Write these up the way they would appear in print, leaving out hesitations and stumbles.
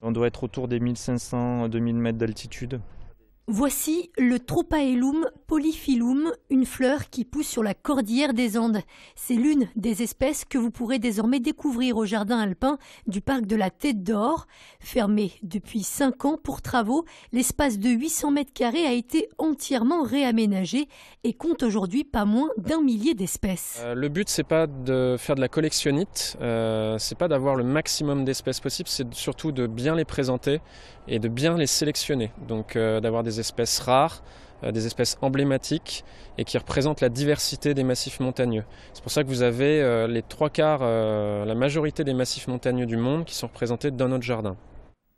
On doit être autour des 1500-2000 mètres d'altitude. Voici le Tropaelum polyphyllum, une fleur qui pousse sur la cordillère des Andes. C'est l'une des espèces que vous pourrez désormais découvrir au jardin alpin du parc de la Tête d'Or. Fermé depuis 5 ans pour travaux, l'espace de 800 mètres carrés a été entièrement réaménagé et compte aujourd'hui pas moins d'1 millier d'espèces. Le but, c'est pas de faire de la collectionnite, c'est pas d'avoir le maximum d'espèces possible, c'est surtout de bien les présenter et de bien les sélectionner. Donc d'avoir des espèces rares, des espèces emblématiques et qui représentent la diversité des massifs montagneux. C'est pour ça que vous avez les 3/4, la majorité des massifs montagneux du monde qui sont représentés dans notre jardin.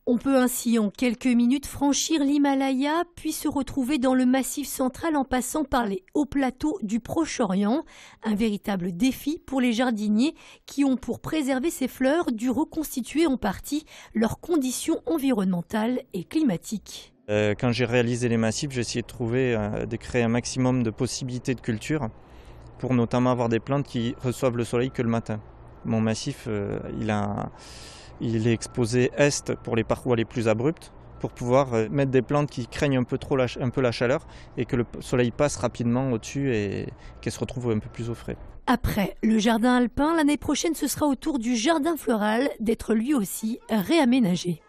On peut ainsi en quelques minutes franchir l'Himalaya, puis se retrouver dans le Massif central en passant par les hauts plateaux du Proche-Orient. Un véritable défi pour les jardiniers qui ont, pour préserver ces fleurs, dû reconstituer en partie leurs conditions environnementales et climatiques. Quand j'ai réalisé les massifs, j'ai essayé de créer un maximum de possibilités de culture pour notamment avoir des plantes qui reçoivent le soleil que le matin. Mon massif, il est exposé est pour les parcours les plus abrupts pour pouvoir mettre des plantes qui craignent un peu la chaleur et que le soleil passe rapidement au-dessus et qu'elles se retrouvent un peu plus au frais. Après le jardin alpin, l'année prochaine, ce sera au tour du jardin floral d'être lui aussi réaménagé.